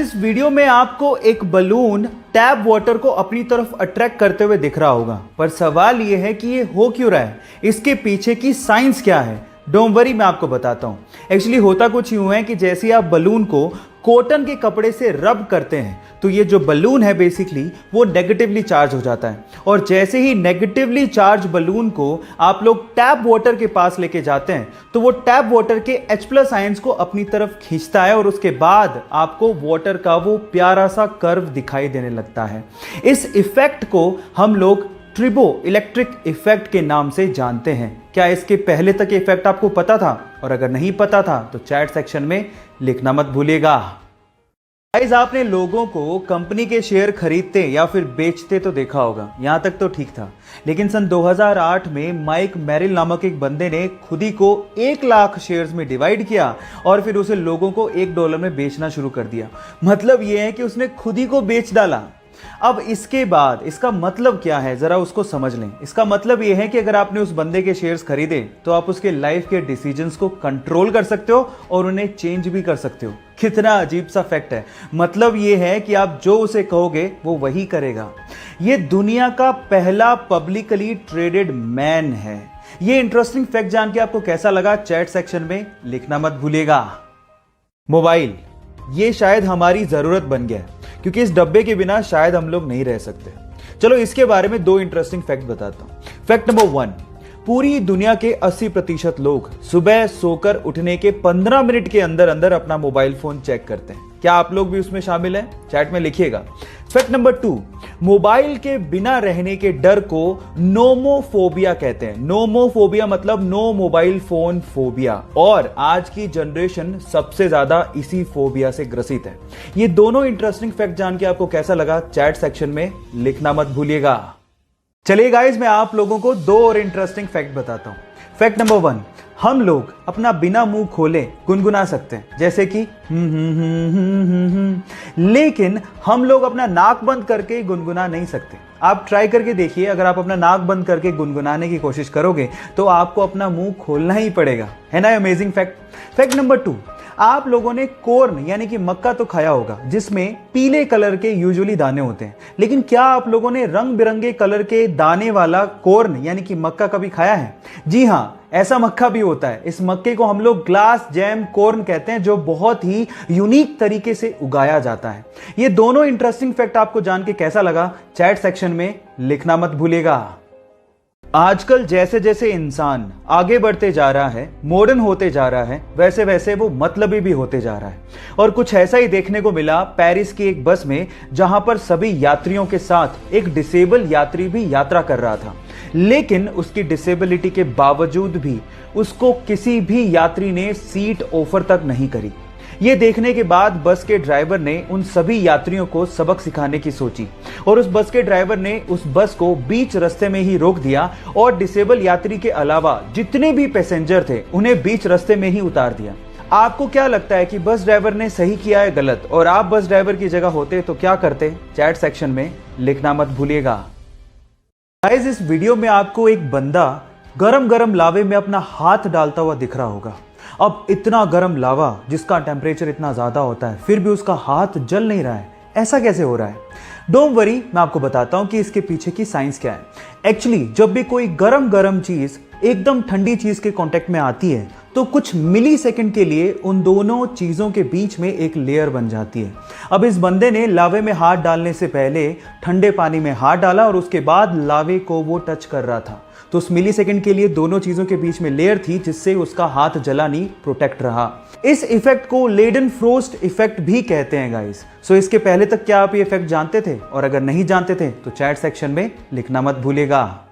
इस वीडियो में आपको एक बलून टैप वाटर को अपनी तरफ अट्रैक्ट करते हुए दिख रहा होगा, पर सवाल यह है कि ये हो क्यों रहा है, इसके पीछे की साइंस क्या है। डोंट वरी, मैं आपको बताता हूं। एक्चुअली होता कुछ यूं है कि जैसे ही आप बलून को कॉटन के कपड़े से रब करते हैं तो ये जो बलून है बेसिकली वो नेगेटिवली चार्ज हो जाता है, और जैसे ही नेगेटिवली चार्ज बलून को आप लोग टैप वाटर के पास लेके जाते हैं तो वो टैप वाटर के H+ आयंस को अपनी तरफ खींचता है और उसके बाद आपको वाटर का वो प्यारा सा कर्व दिखाई देने लगता है। इस इफेक्ट को हम लोग ट्रिबो इलेक्ट्रिक इफेक्ट के नाम से जानते हैं। क्या इसके पहले तक इफेक्ट आपको पता था? और अगर नहीं पता था तो चैट सेक्शन में लिखना मत भूलिएगा। गाइस, आपने लोगों को कंपनी के शेयर खरीदते या फिर बेचते तो देखा होगा, यहां तक तो ठीक था। लेकिन सन 2008 में माइक मेरिल नामक एक बंदे ने खुद ही को 1 लाख शेयर्स में डिवाइड किया और फिर उसे लोगों को $1 में बेचना शुरू कर दिया। मतलब यह है कि उसने खुद ही को बेच डाला। अब इसके बाद इसका मतलब क्या है, जरा उसको समझ लें। इसका मतलब यह है कि अगर आपने उस बंदे के शेयर्स खरीदे तो आप उसके लाइफ के डिसीजंस को कंट्रोल कर सकते हो और उन्हें चेंज भी कर सकते हो। कितना अजीब सा फैक्ट है। मतलब यह है कि आप जो उसे कहोगे वो वही करेगा। यह दुनिया का पहला पब्लिकली ट्रेडेड मैन है। यह इंटरेस्टिंग फैक्ट जान के आपको कैसा लगा, चैट सेक्शन में लिखना मत भूलिएगा। मोबाइल, ये शायद हमारी जरूरत बन गया है क्योंकि इस डब्बे के बिना शायद हम लोग नहीं रह सकते। चलो इसके बारे में 2 इंटरेस्टिंग फैक्ट बताता हूं। फैक्ट नंबर 1, पूरी दुनिया के 80% लोग सुबह सोकर उठने के 15 मिनट के अंदर अंदर अपना मोबाइल फोन चेक करते हैं। क्या आप लोग भी उसमें शामिल हैं? चैट में लिखिएगा। फैक्ट नंबर 2, मोबाइल के बिना रहने के डर को नोमोफोबिया कहते हैं। नोमोफोबिया मतलब नो मोबाइल फोन फोबिया, और आज की जनरेशन सबसे ज्यादा इसी फोबिया से ग्रसित है। ये दोनों इंटरेस्टिंग फैक्ट जान के आपको कैसा लगा, चैट सेक्शन में लिखना मत भूलिएगा। चलिए गाइस, मैं आप लोगों को 2 और इंटरेस्टिंग फैक्ट बताता हूं। फैक्ट नंबर 1, हम लोग अपना बिना मुंह खोले गुनगुना सकते हैं, जैसे कि लेकिन हम लोग अपना नाक बंद करके गुनगुना नहीं सकते। आप ट्राई करके देखिए, अगर आप अपना नाक बंद करके गुनगुनाने की कोशिश करोगे तो आपको अपना मुंह खोलना ही पड़ेगा। है ना अमेजिंग फैक्ट। फैक्ट नंबर 2, आप लोगों ने कॉर्न यानी कि मक्का तो खाया होगा जिसमें पीले कलर के यूजुअली दाने होते हैं, लेकिन क्या आप लोगों ने रंग बिरंगे कलर के दाने वाला कॉर्न यानी कि मक्का कभी खाया है? जी हां, ऐसा मक्का भी होता है। इस मक्के को हम लोग ग्लास जैम कॉर्न कहते हैं, जो बहुत ही यूनिक तरीके से उगाया जाता है। ये दोनों इंटरेस्टिंग फैक्ट आपको जान के कैसा लगा, चैट सेक्शन में लिखना मत भूलिएगा। आजकल जैसे जैसे इंसान आगे बढ़ते जा रहा है, मॉडर्न होते जा रहा है, वैसे वैसे वो मतलबी भी होते जा रहा है। और कुछ ऐसा ही देखने को मिला पेरिस की एक बस में, जहां पर सभी यात्रियों के साथ एक डिसेबल यात्री भी यात्रा कर रहा था। लेकिन उसकी डिसेबिलिटी के बावजूद भी उसको किसी भी यात्री ने सीट ऑफर तक नहीं करी। ये देखने के बाद बस के ड्राइवर ने उन सभी यात्रियों को सबक सिखाने की सोची, और उस बस के ड्राइवर ने उस बस को बीच रास्ते में ही रोक दिया और डिसेबल यात्री के अलावा जितने भी पैसेंजर थे उन्हें बीच रास्ते में ही उतार दिया। आपको क्या लगता है कि बस ड्राइवर ने सही किया है गलत? और आप बस ड्राइवर की जगह होते तो क्या करते? चैट सेक्शन में लिखना मत भूलिएगा। गाइस, इस वीडियो में आपको एक बंदा गरम गरम लावे में अपना हाथ डालता हुआ दिख रहा होगा। अब इतना गरम लावा जिसका टेम्परेचर इतना ज्यादा होता है, फिर भी उसका हाथ जल नहीं रहा है। ऐसा कैसे हो रहा है? डोंट वरी, मैं आपको बताता हूं कि इसके पीछे की साइंस क्या है। एक्चुअली जब भी कोई गरम गरम चीज एकदम ठंडी चीज के कांटेक्ट में आती है तो कुछ मिली सेकंड के लिए उन दोनों चीजों के बीच में एक लेयर बन जाती है। अब इस बंदे ने लावे में हाथ डालने से पहले ठंडे पानी में हाथ डाला और उसके बाद लावे को वो टच कर रहा था, तो उस मिली सेकंड के लिए दोनों चीजों के बीच में लेयर थी जिससे उसका हाथ जला नहीं, प्रोटेक्ट रहा। इस इफेक्ट को लेडन फ्रोस्ट इफेक्ट भी कहते हैं गाइस। सो इसके पहले तक क्या आप ये इफेक्ट जानते थे? और अगर नहीं जानते थे तो चैट सेक्शन में लिखना मत भूलिएगा।